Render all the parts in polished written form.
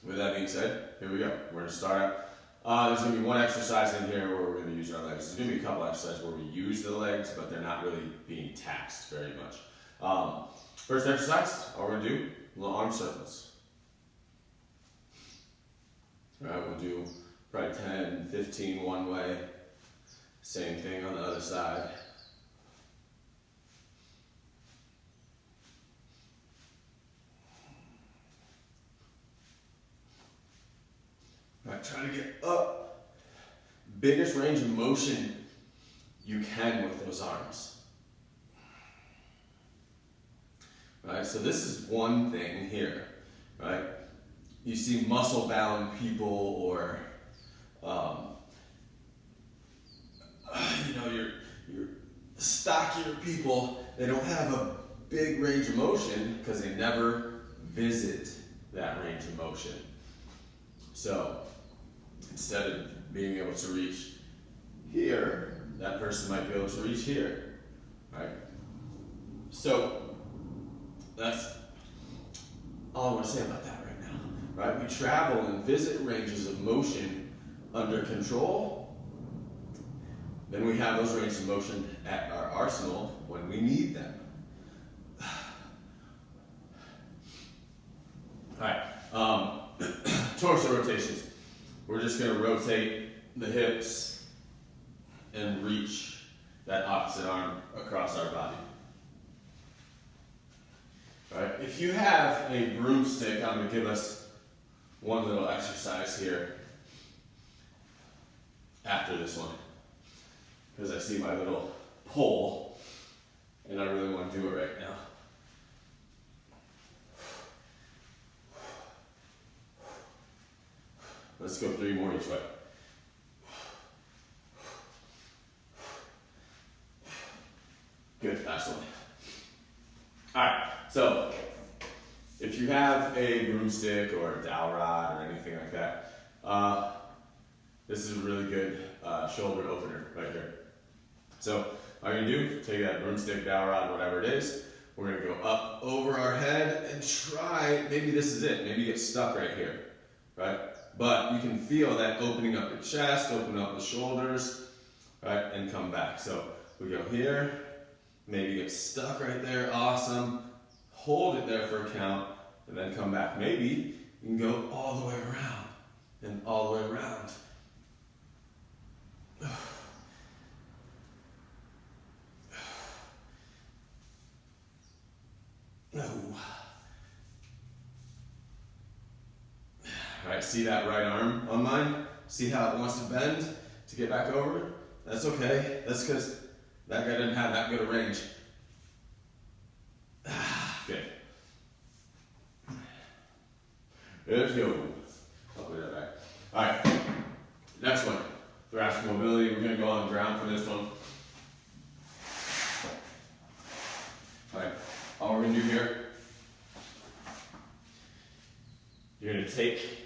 With that being said, here we go. We're gonna start out. There's gonna be one exercise in here where we're gonna use our legs. There's gonna be a couple exercises where we use the legs, but they're not really being taxed very much. First exercise, all we're gonna do, little arm circles. All right, we'll do probably 10, 15 one way. Same thing on the other side. All right, try to get up. Biggest range of motion you can with those arms. Right, so this is one thing here, right? You see muscle-bound people or, your stockier people, they don't have a big range of motion because they never visit that range of motion. So instead of being able to reach here, that person might be able to reach here, right? So that's all I want to say about that right now, right? We travel and visit ranges of motion under control. Then we have those ranges of motion at our arsenal when we need them. All right, torso rotations. We're just gonna rotate the hips and reach that opposite arm across our body. All right, if you have a broomstick, I'm gonna give us one little exercise here after this one, because I see my little pole and I really want to do it right now. Let's go 3 more each way. Good, last one. All right, so if you have a broomstick or a dowel rod or anything like that, this is a really good shoulder opener right here. So all you're gonna do, take that broomstick, dowel rod, whatever it is, we're gonna go up over our head and try, maybe this is it, maybe you get stuck right here, right? But you can feel that opening up the chest, open up the shoulders, right, and come back. So we go here, maybe get stuck right there, awesome. Hold it there for a count, and then come back. Maybe you can go all the way around, and all the way around. All right, see that right arm on mine? See how it wants to bend to get back over? That's okay. That's because that guy didn't have that good a range. Good. Let's go. I'll put that back. All right, next one. Thoracic mobility. We're gonna go on the ground for this one. All right, all we're gonna do here, you're gonna take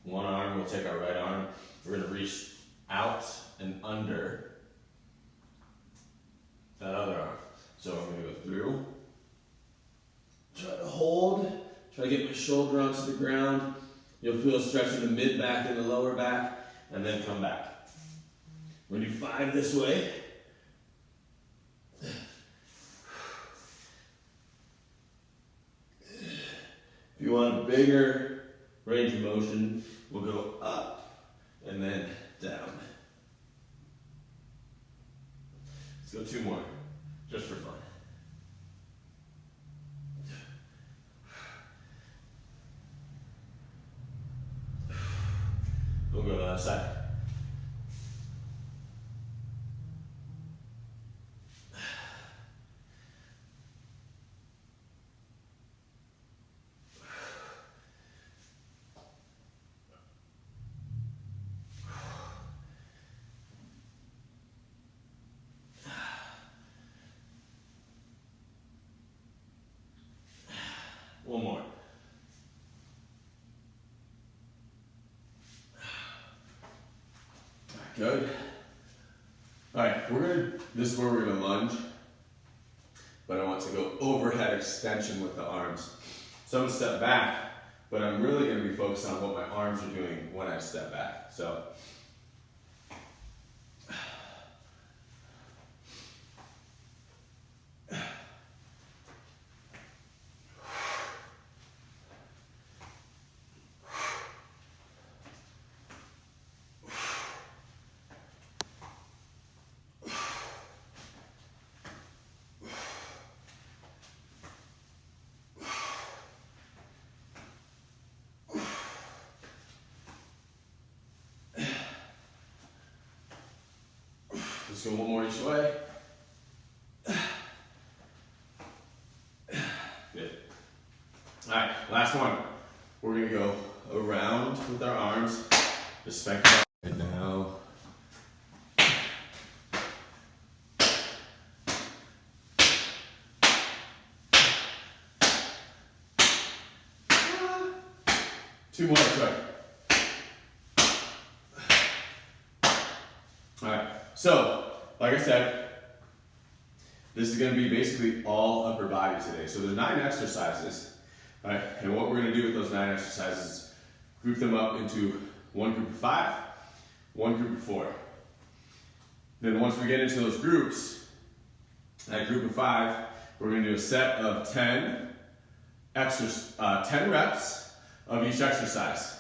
one arm, we'll take our right arm, we're gonna reach out and under that other arm. So I'm gonna go through, try to hold, try to get my shoulder onto the ground. You'll feel a stretch in the mid back and the lower back, and then come back. When you 5 this way, if you want a bigger range of motion, we'll go up and then down. Let's go 2 more, just for fun. We'll go to the other side. One more. Good. All right, this is where we're gonna lunge, but I want to go overhead extension with the arms. So I'm gonna step back, but I'm really going to be focused on what my arms are doing when I step back. So let's go one more each way. Good. All right, last one. We're gonna go around with our arms. Just spank them up. And now. Two more, sorry. All right, so like I said, this is going to be basically all upper body today. So there's 9 exercises, all right? And what we're going to do with those 9 exercises is group them up into one group of 5, one group of 4. Then once we get into those groups, that group of 5, we're going to do a set of 10 reps of each exercise.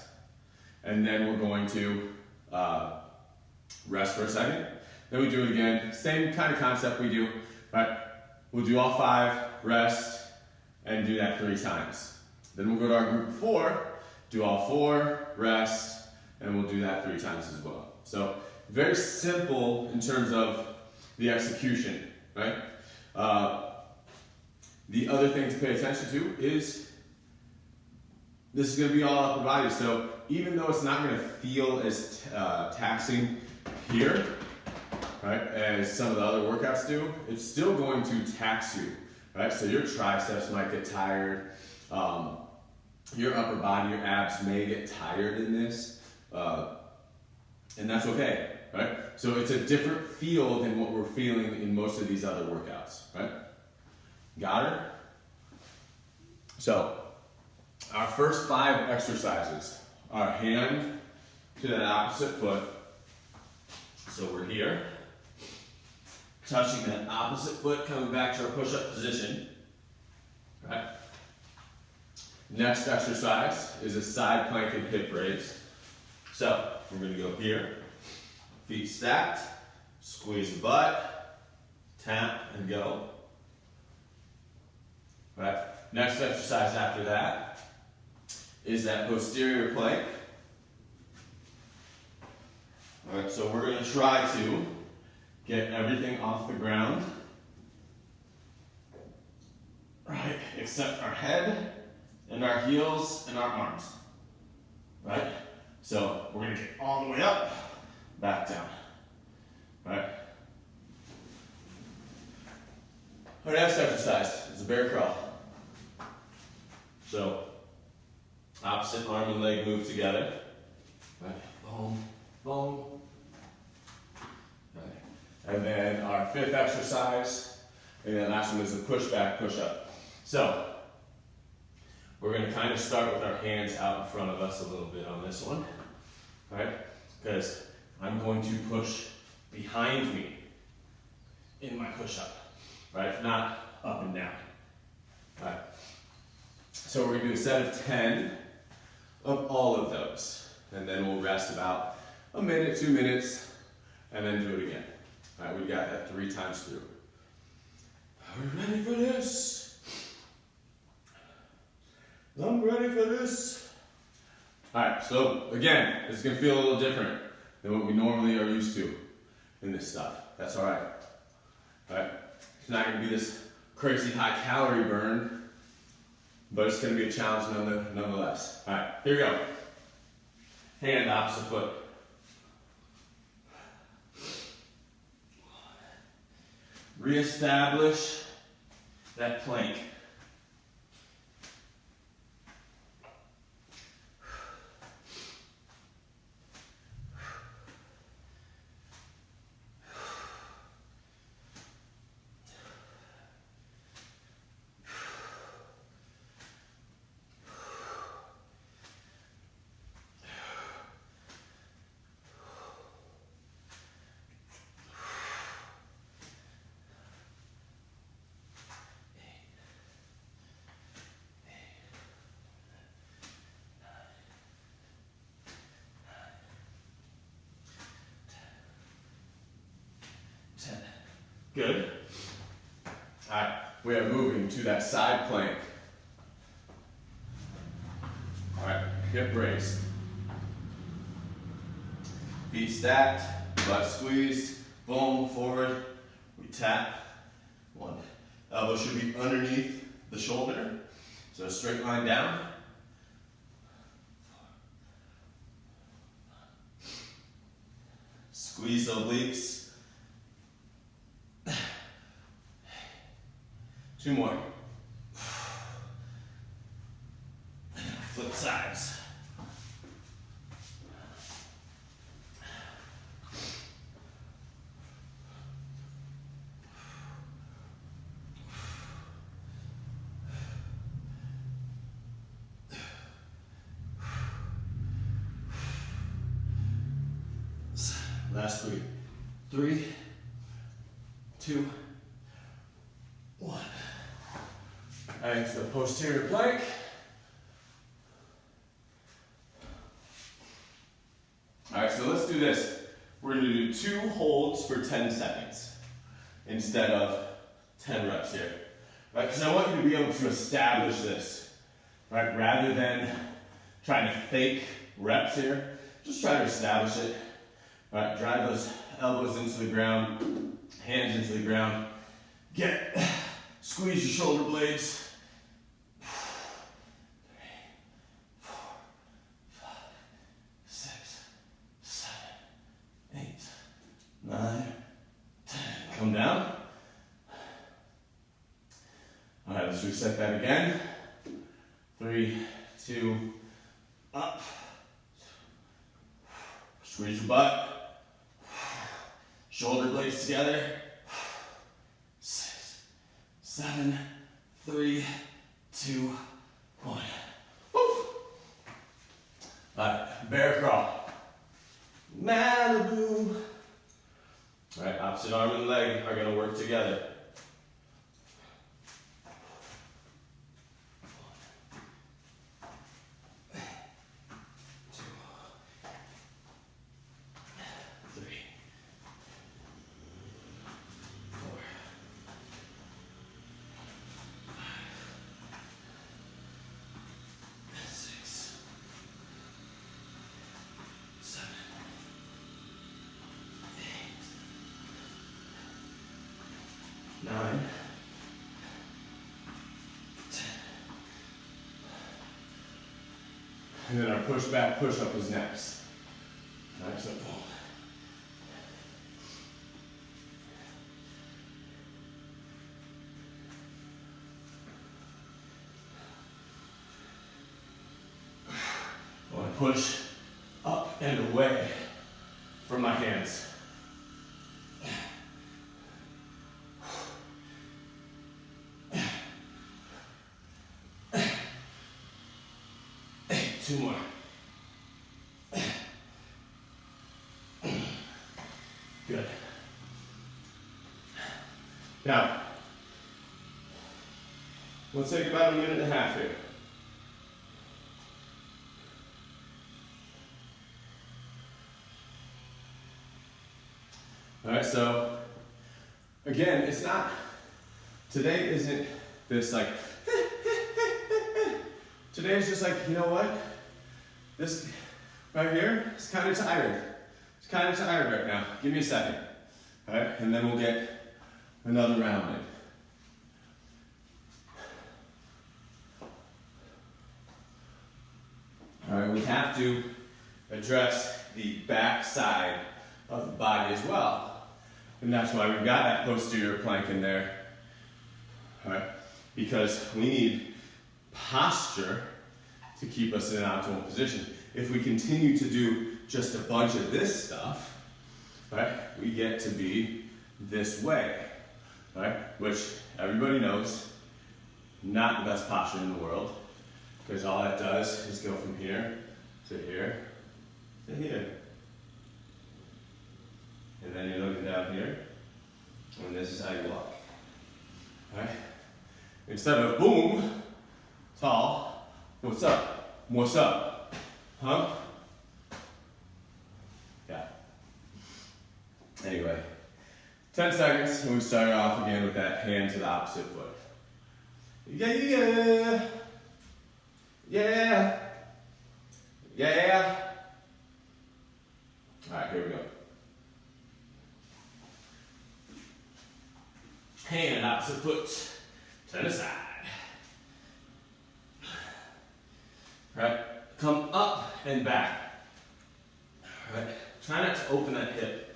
And then we're going to rest for a second. Then we do it again. Same kind of concept we do, right? We'll do all 5, rest, and do that 3 times. Then we'll go to our group of 4, do all 4, rest, and we'll do that 3 times as well. So very simple in terms of the execution, right? The other thing to pay attention to is this is going to be all upper body. So even though it's not going to feel as taxing here, right, as some of the other workouts do, it's still going to tax you, right? So your triceps might get tired, your upper body, your abs may get tired in this, and that's okay, right? So it's a different feel than what we're feeling in most of these other workouts, right? Got it? So our first 5 exercises are hand to that opposite foot. So we're here, touching that opposite foot, coming back to our push-up position, right? Next exercise is a side plank and hip raise. So we're going to go here, feet stacked, squeeze the butt, tap and go. Right? Next exercise after that is that posterior plank. All right, so we're going to try to get everything off the ground, right, except our head and our heels and our arms, right? So we're going to get all the way up, back down, right? Our next exercise is a bear crawl. So opposite arm and leg move together, right? Boom, boom. And then our 5th exercise, and then last one is a push back, push up. So we're going to kind of start with our hands out in front of us a little bit on this one, right? Because I'm going to push behind me in my push up, right? Not up and down, right? So we're going to do a set of 10 of all of those, and then we'll rest about a minute, 2 minutes, and then do it again. All right, we got that 3 times through. Are we ready for this? I'm ready for this. All right, so again, this is gonna feel a little different than what we normally are used to in this stuff. That's all right. All right, it's not gonna be this crazy high calorie burn, but it's gonna be a challenge nonetheless. All right, here we go. Hand opposite foot. Reestablish that plank. Good. All right, we are moving to that side plank. All right, hip raise. Feet stacked, butt squeezed, boom, forward. We tap. One. Elbow should be underneath the shoulder. So a straight line down. Squeeze the obliques. 2 more. Flip sides. Last 3. 3, 2, 1. All right, so posterior plank. All right, so let's do this. We're gonna do 2 holds for 10 seconds instead of 10 reps here. Right, because I want you to be able to establish this, right? Rather than trying to fake reps here, just try to establish it. All right, drive those elbows into the ground, hands into the ground. Squeeze your shoulder blades. 3, 4, 5, 6, 7, 8, 9, 10. Come down. All right, let's reset that again. 3, 2, up. Squeeze your butt. Shoulder blades together. 6, 7, 3, 2, 1. Woo. All right, bear crawl. Malibu. All right, opposite arm and leg are gonna work together. 9, 10. And then our push back, push up is next. Nice up. I want to push up and away from my hands. 2 more. Good. Now, we'll take about 1.5 minutes here. All right, so again, it's not, today isn't this like, today is just like, you know what? This right here is kind of tired. It's kind of tired right now. Give me a second. All right, and then we'll get another round in. All right, we have to address the back side of the body as well. And that's why we've got that posterior plank in there. All right, because we need posture to keep us in an optimal position. If we continue to do just a bunch of this stuff, right, we get to be this way, right, which everybody knows, not the best posture in the world, because all that does is go from here to here to here. And then you're looking down here, and this is how you walk, right? Instead of boom, tall, what's up? What's up? Huh? Yeah. Anyway, 10 seconds, and we start off again with that hand to the opposite foot. Yeah, yeah, yeah, yeah. All right, here we go. Hand, opposite foot, to the side. All right, come up and back. All right, try not to open that hip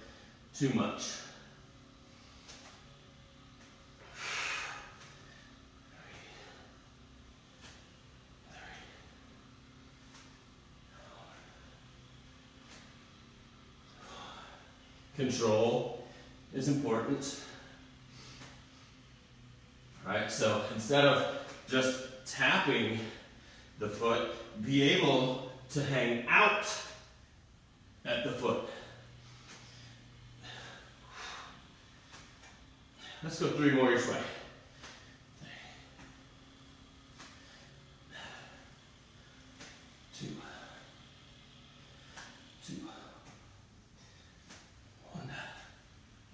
too much. Control is important. All right, so instead of just tapping the foot, be able to hang out at the foot. Let's go 3 more each way. 2, 2, 1.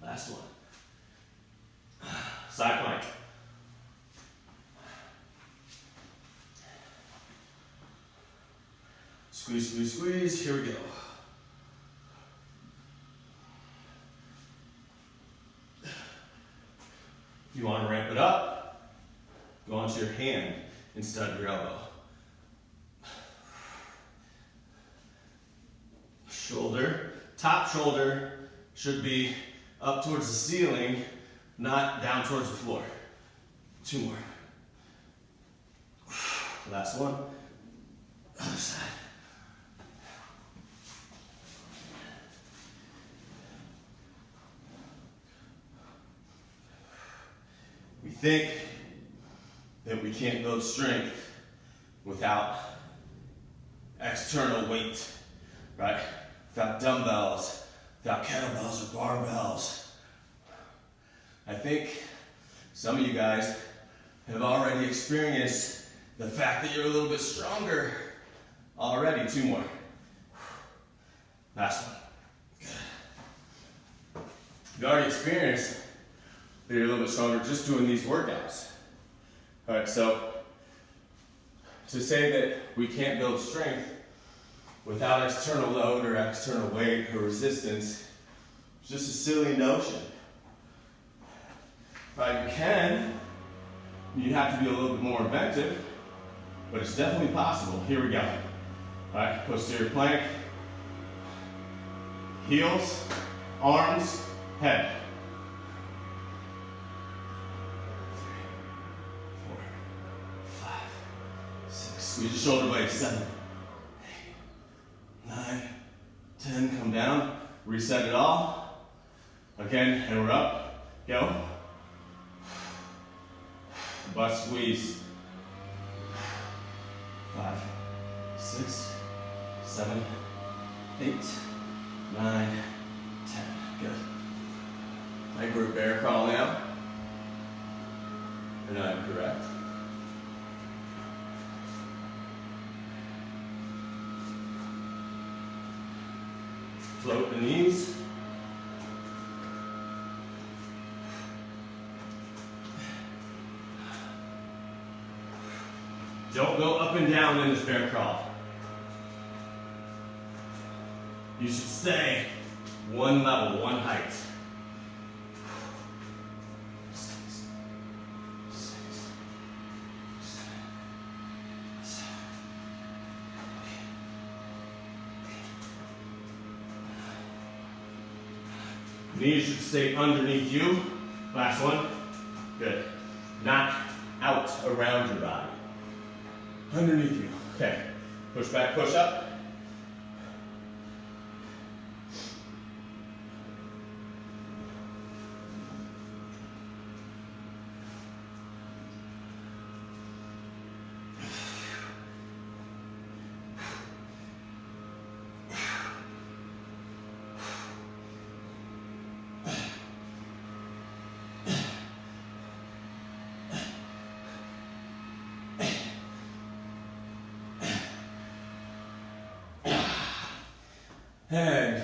Last one. Side plank. Squeeze, squeeze, squeeze. Here we go. If you want to ramp it up, go onto your hand instead of your elbow. Shoulder, top shoulder should be up towards the ceiling, not down towards the floor. 2 more. Last one. Other side. We think that we can't build strength without external weight, right? Without dumbbells, without kettlebells or barbells. I think some of you guys have already experienced the fact that you're a little bit stronger already. 2 more. Last one. Good. You already experienced that you're a little bit stronger just doing these workouts. All right, so to say that we can't build strength without external load or external weight or resistance is just a silly notion. Right, you can, you have to be a little bit more inventive, but it's definitely possible. Here we go. All right, posterior plank, heels, arms, head. 3, 4, 5, 6. Squeeze your shoulder blades. 7, 8, 9, 10. Come down. Reset it all. Again, and we're up. Go. Butt squeeze. 5, 6, 7, 8, 9, 10. Good. My group bear crawl now. And I'm correct. Float the knees. Don't go up and down in this bear crawl. You should stay one level, one height. 6, 7, 8. Knees should stay underneath you. Last one. Good. Not out around your body. Underneath you. Okay. Push back, push up. And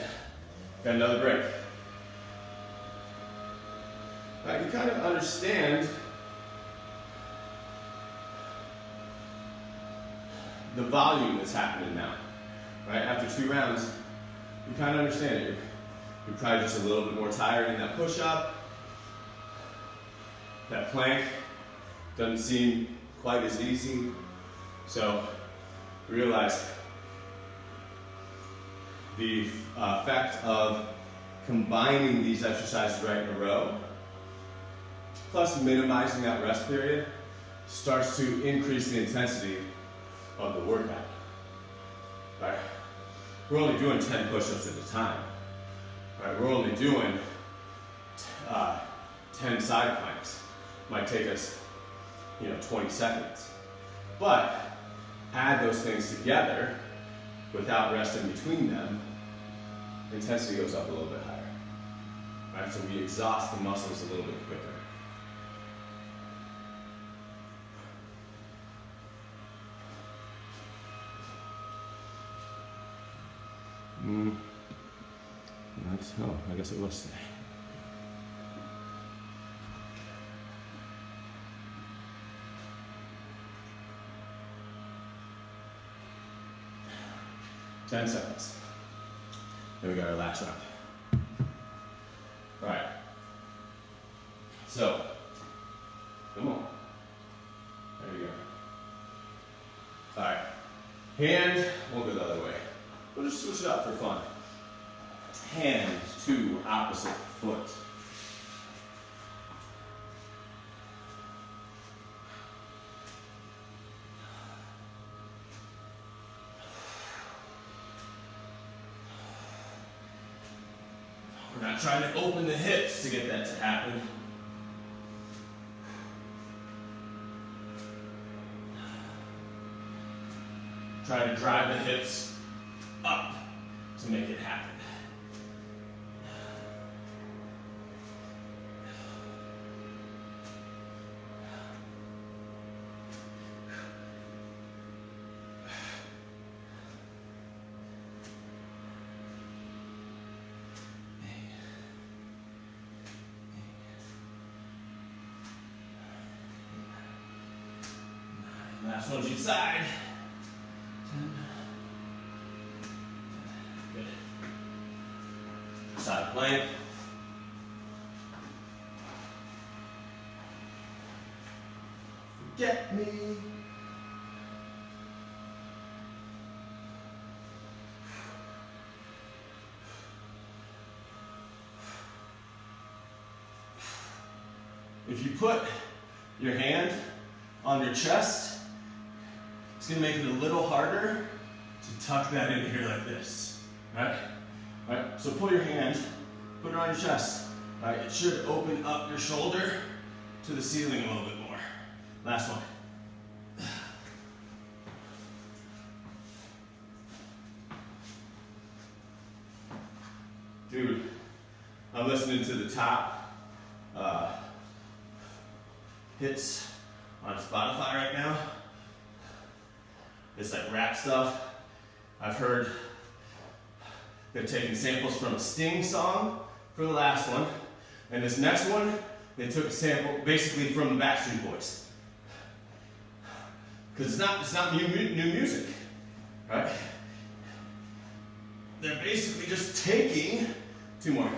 got another break. right, you kind of understand the volume that's happening now. Right? After 2 rounds, you kind of understand it. You're probably just a little bit more tired in that push-up. That plank doesn't seem quite as easy. So realize the effect of combining these exercises right in a row, plus minimizing that rest period, starts to increase the intensity of the workout. Right? We're only doing 10 push-ups at a time. Right? We're only doing 10 side planks. Might take us, 20 seconds. But add those things together without rest in between them, intensity goes up a little bit higher. Right? So we exhaust the muscles a little bit quicker. I guess it was today. Ten seconds. Then we got our last round. All right. So, come on. There you go. All right. Hand, we'll go the other way. We'll just switch it up for fun. Hand to opposite foot. We're not trying to open the hips to get that to happen. Try to drive the hips up to make it happen. Last one's each side. 10. Good. Side plank. Forget me. If you put your hand on your chest, it's going to make it a little harder to tuck that in here like this. Right? Right? So pull your hand, put it on your chest. Right? It should open up your shoulder to the ceiling a little bit more. Last one. Dude, I'm listening to the top hits on Spotify right now. It's like rap stuff. I've heard they're taking samples from a Sting song for the last one. And this next one, they took a sample basically from the Backstreet Boys. Because it's not new music, right? They're basically just taking 2 more.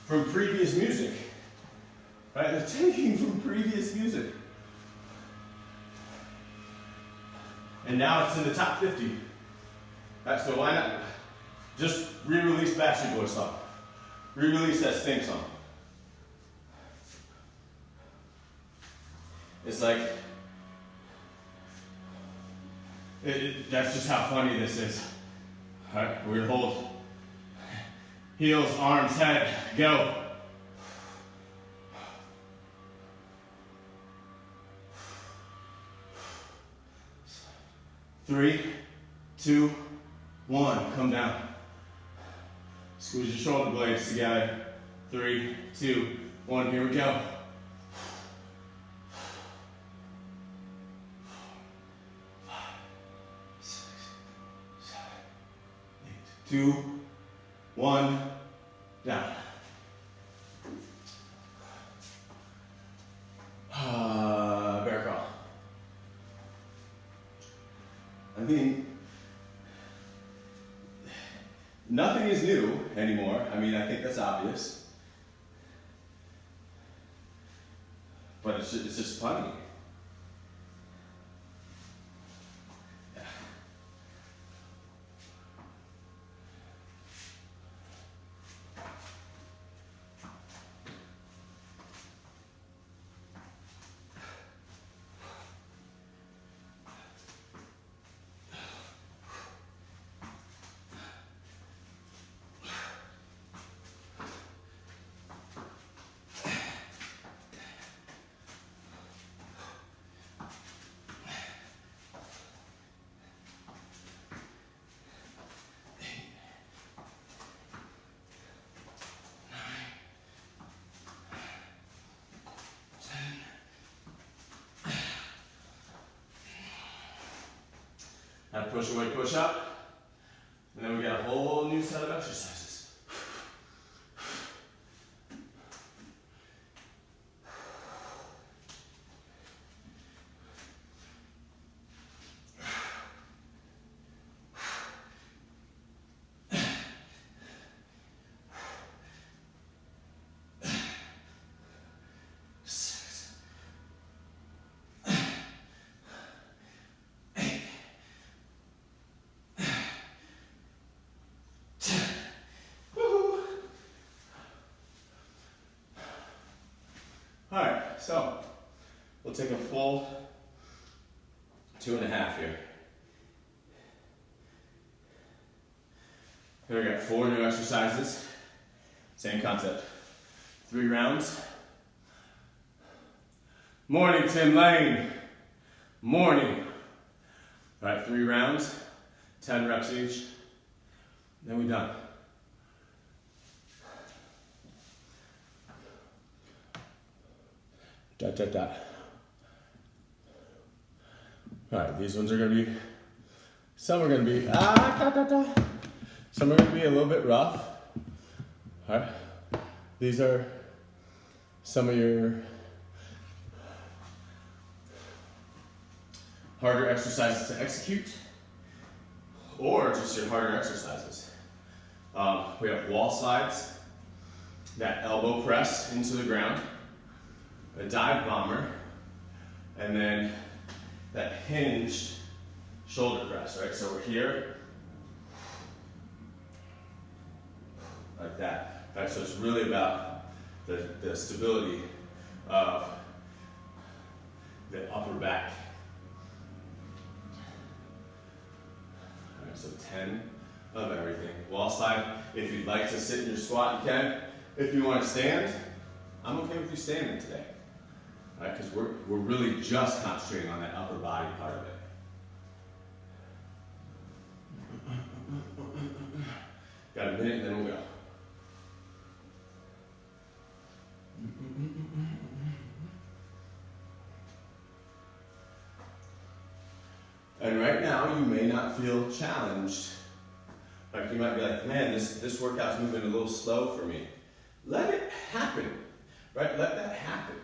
From previous music, right? They're taking from previous music. And now it's in the top 50. Right, so why not just re-release Backstreet Boys song? Re-release that Sting song. It's like, that's just how funny this is. All right, we're gonna hold. Heels, arms, head, go. Three, 2, 1, come down. Squeeze your shoulder blades together. 3, 2, 1, here we go. 2, 1, Down. Bear crawl. I mean, nothing is new anymore. I mean, I think that's obvious. But it's just funny. Now push away, push up. And then we got a whole new set of exercises. All right, so we'll take a full 2.5 here. Here we got 4 new exercises. Same concept. 3 rounds. Morning, Tim Lane. Morning. All right, 3 rounds, 10 reps each. Then we're done. Dot, dot, dot. All right, these ones are gonna be, some are gonna be, some are gonna be a little bit rough. All right, these are some of your harder exercises to execute, or just your harder exercises. We have wall slides, that elbow press into the ground, a dive bomber, and then that hinged shoulder press, right? So we're here, like that, right? So it's really about the stability of the upper back. All right, so 10 of everything. Wall slide, if you'd like to sit in your squat, you can. If you want to stand, I'm okay with you standing today. Right, because we're really just concentrating on that upper body part of it. Got a minute and then we'll go. And right now you may not feel challenged. Like you might be like, man, this workout's moving a little slow for me. Let it happen, right? Let that happen.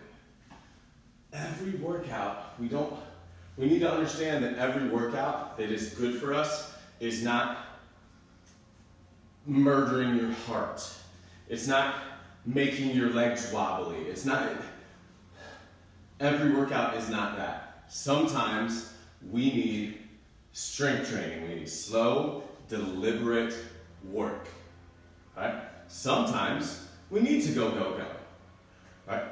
Every workout, we need to understand that every workout that is good for us is not murdering your heart. It's not making your legs wobbly. It's not, every workout is not that. Sometimes we need strength training. We need slow, deliberate work, right? Sometimes we need to go, go, go, right?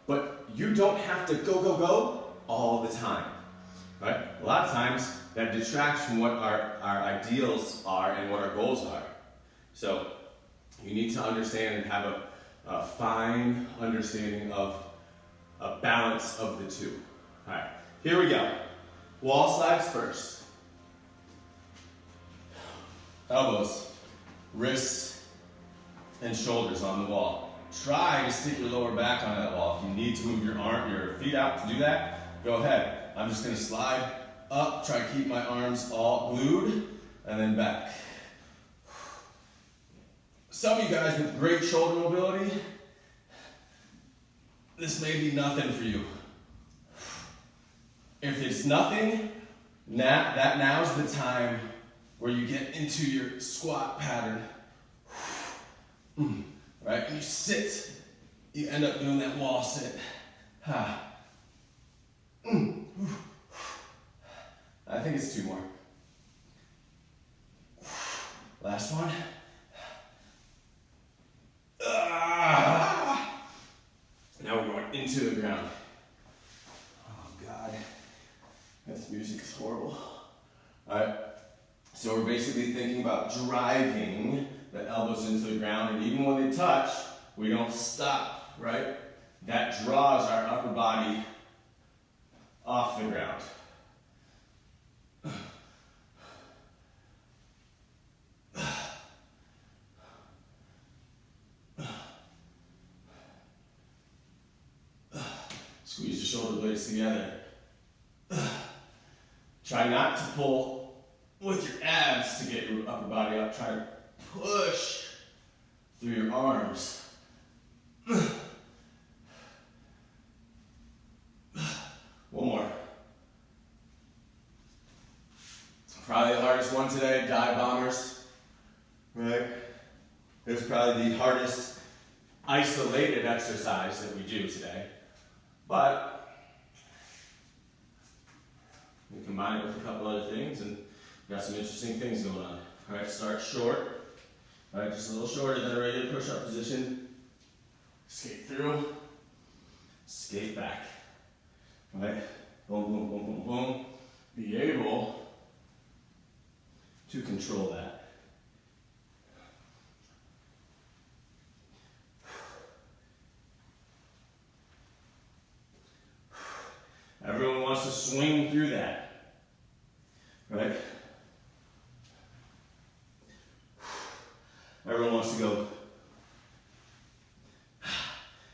But you don't have to go, go, go all the time, right? A lot of times that detracts from what our ideals are and what our goals are. So you need to understand and have a fine understanding of a balance of the two. All right, here we go. Wall slides first. Elbows, wrists, and shoulders on the wall. Try to stick your lower back on that wall. If you need to move your feet out to do that, go ahead. I'm just gonna slide up, try to keep my arms all glued, and then back. some of you guys with great shoulder mobility, this may be nothing for you. If it's nothing, that now's the time where you get into your squat pattern. Right? And you sit, you end up doing that wall sit. I think it's 2 more. Last one. Now we're going into the ground. Oh God, this music is horrible. All right, so we're basically thinking about driving the elbows into the ground, and even when they touch, we don't stop, right? That draws our upper body off the ground. Squeeze your shoulder blades together. Try not to pull with your abs to get your upper body up. Try to push through your arms. One more. Probably the hardest one today, dive bombers. Right? It's probably the hardest isolated exercise that we do today. But we combine it with a couple other things and got some interesting things going on. All right, start short. All right, just a little shorter than a regular push-up position. Skate through, skate back. All right, boom, boom, boom, boom, boom. Be able to control that. Everyone wants to swing through that, right? Everyone wants to go,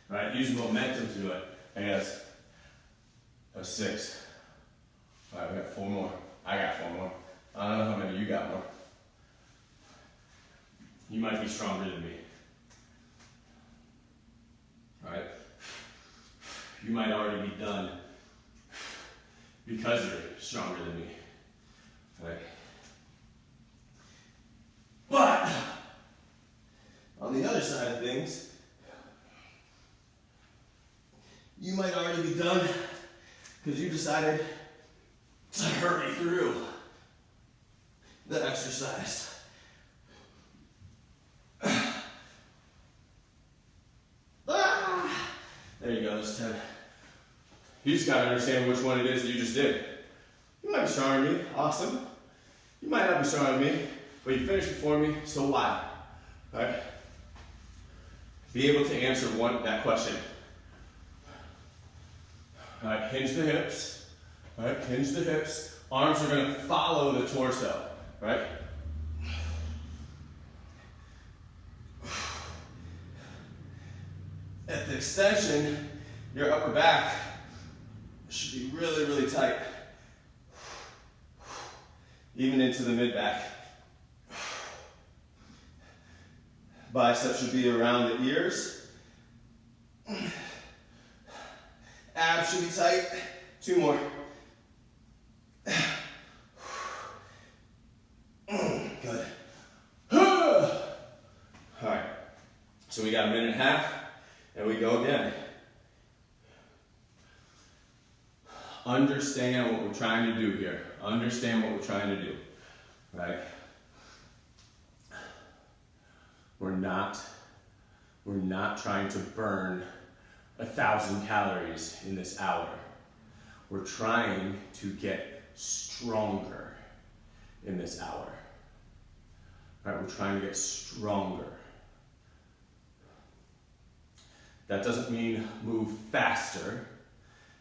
right? Use momentum through it. I guess that's 6. All right, we got 4 more. I got 4 more. I don't know how many you got more. You might be stronger than me. All right? You might already be done because you're stronger than me. All right? But on the other side of things, you might already be done because you decided to hurry through the exercise. There you go, that's 10. You just gotta understand which one it is that you just did. You might be stronger than me, awesome. You might not be stronger than me, but you finished before me, so why? Right? Be able to answer that question. All right, hinge the hips. All right, hinge the hips. Arms are gonna follow the torso, right? At the extension, your upper back should be really, really tight. Even into the mid-back. Biceps should be around the ears. Abs should be tight. 2 more. Good. All right. So we got 1.5 minutes, and we go again. Understand what we're trying to do here. Understand what we're trying to do, right? We're not trying to burn 1,000 calories in this hour. We're trying to get stronger in this hour. Right? We're trying to get stronger. That doesn't mean move faster.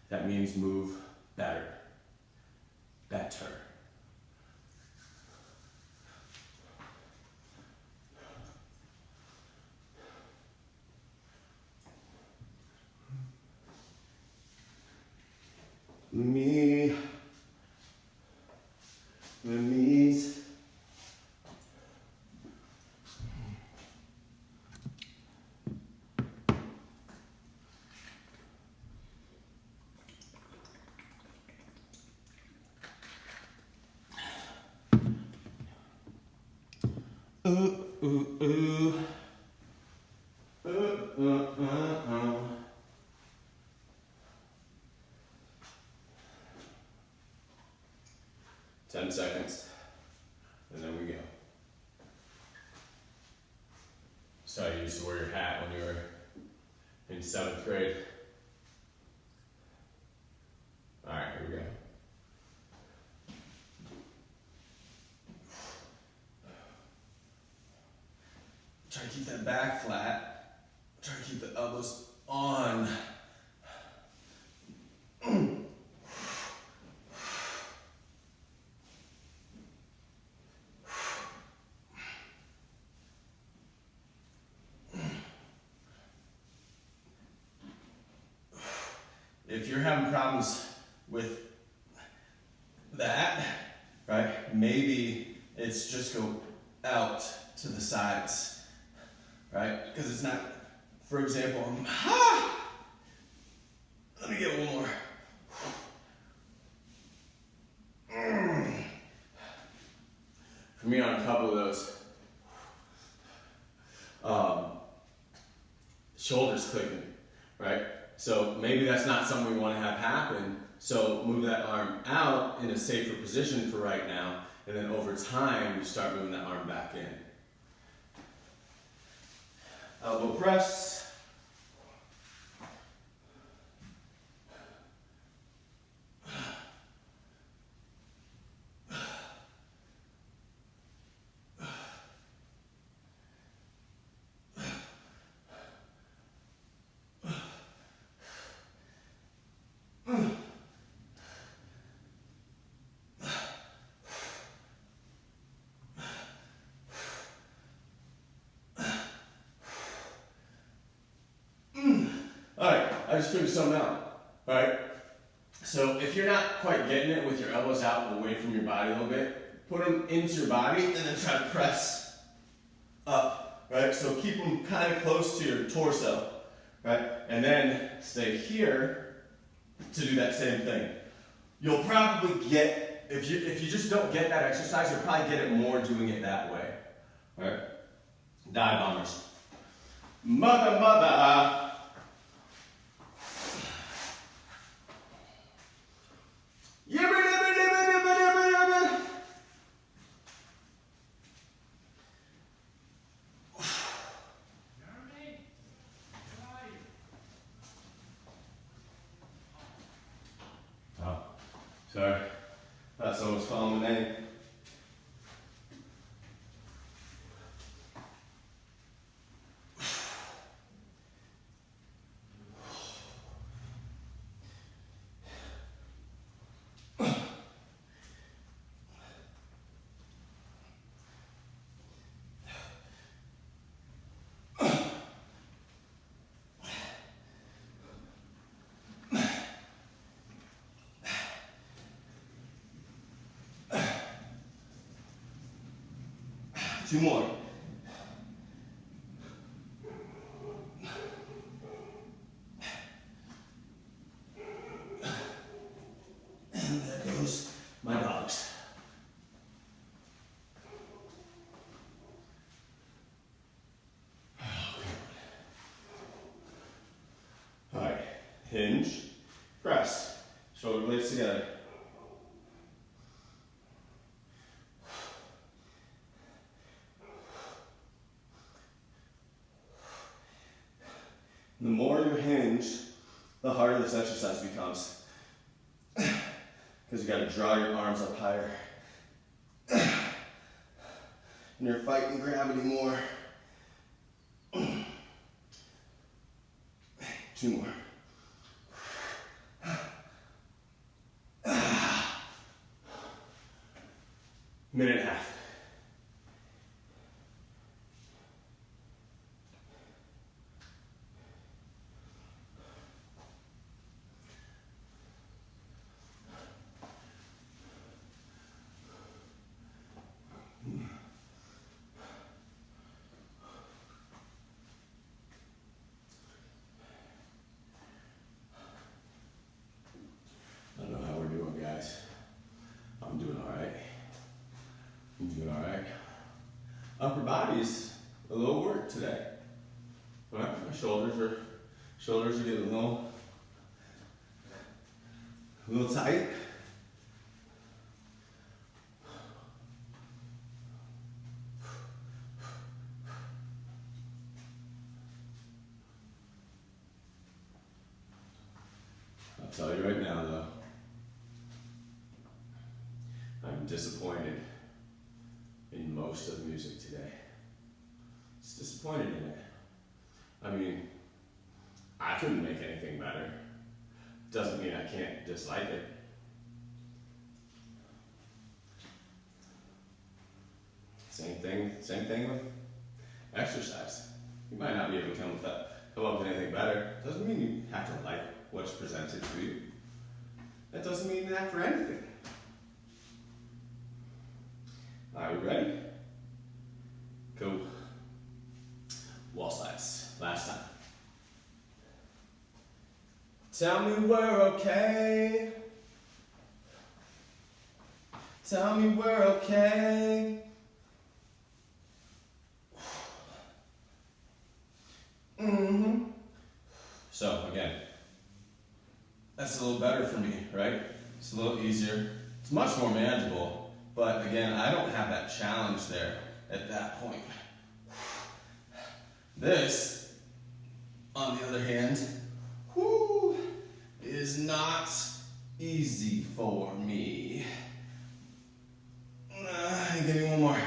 That means move better. Better. Me, the knees. Ooh, ooh, ooh. Ooh, ooh, ooh, ooh. 10 seconds, and then we go. So I used to wear your hat when you were in 7th grade. All right, here we go. Try to keep that back flat. Try to keep the elbows on. If you're having problems with that, right, maybe it's just go out to the sides, right? Because it's not, for example, let me get one more. For me, on a couple of those, shoulders clicking, right? So maybe that's not something we want to have happen. So move that arm out in a safer position for right now, and then over time, you start moving that arm back in. Elbow press. Alright, I just figured something out. Alright, so if you're not quite getting it with your elbows out away from your body a little bit, put them into your body and then try to press up. Right, so keep them kind of close to your torso. Right, and then stay here to do that same thing. You'll probably get, if you just don't get that exercise, you'll probably get it more doing it that way. Right, dive bombers. Mother, mother. Oh, sorry. Thought someone was calling my name. Two more. And there goes my dogs. All right, hinge, press, shoulder blades together. The more you hinge, the harder this exercise becomes. Because you got to draw your arms up higher. And you're fighting gravity more. Two more. Minute and a half. I don't know how we're doing, guys. I'm doing all right. You doing all right? upper body's a little work today. All right, my shoulders are getting a little tight. I'll tell you right now though, I'm disappointed in most of the music today. Just disappointed in it. I mean, I couldn't make anything better. Doesn't mean I can't dislike it. Same thing with exercise. You might not be able to come up with anything better. Doesn't mean you have to like what's presented to you. That doesn't mean that for anything. Are we ready? Cool. Wall slides. Last time. Tell me we're okay. Tell me we're okay. Mm-hmm. So again, that's a little better for me, right? It's a little easier. It's much more manageable, but again, I don't have that challenge there at that point. This, on the other hand, is not easy for me. Give me one more.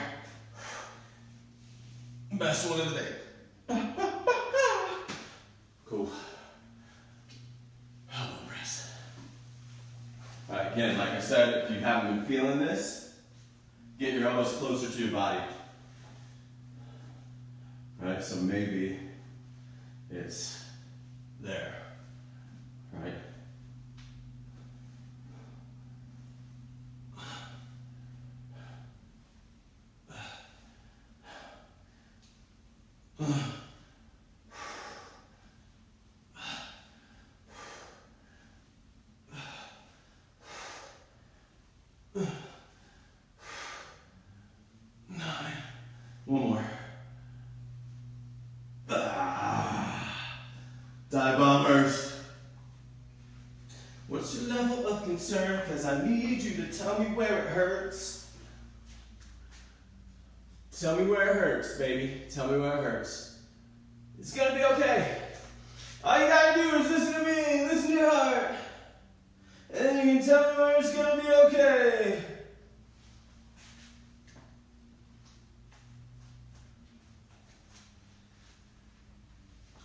Best one of the day. Cool. Elbow press. All right, again, like I said, if you haven't been feeling this, get your elbows closer to your body. All right, so maybe it's there, right? One more. Dive bombers. What's your level of concern? Because I need you to tell me where it hurts. Tell me where it hurts, baby. Tell me where it hurts. It's gonna be okay. All you gotta do is listen to me and listen to your heart. And then you can tell me where it's gonna be okay.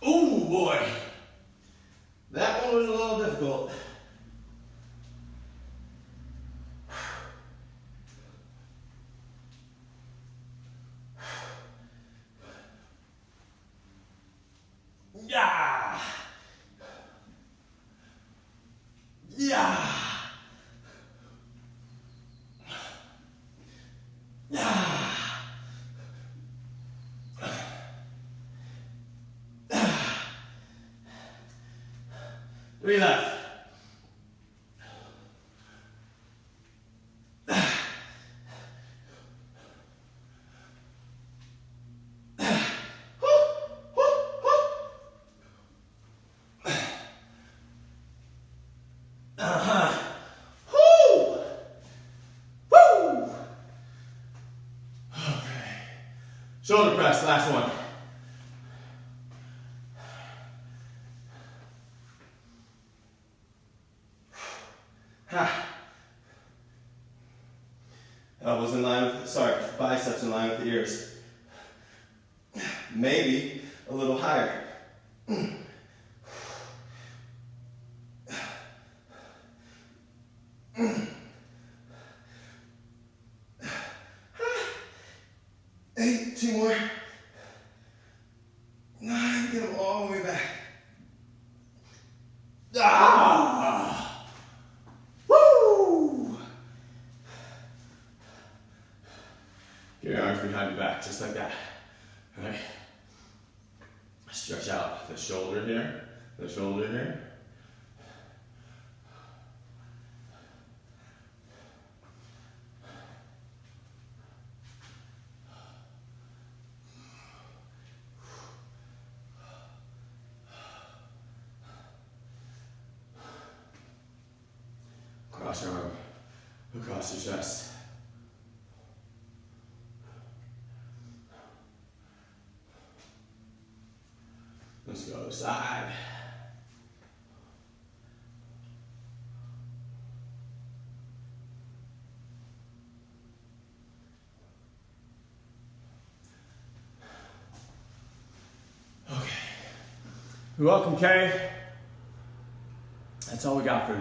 Ooh, boy. That one was a little difficult. Yeah. Yeah. Yeah. 3 left. Shoulder press, last one. Elbows in line with, biceps in line with the ears. Maybe a little higher. 8, 2 more. 9, get them all the way back. Ah! Woo! Get your arms behind your back, just like that. All right. Stretch out the shoulder here, the shoulder here. across your arm, across your chest. Let's go other side. Okay. You're welcome, Kay. That's all we got for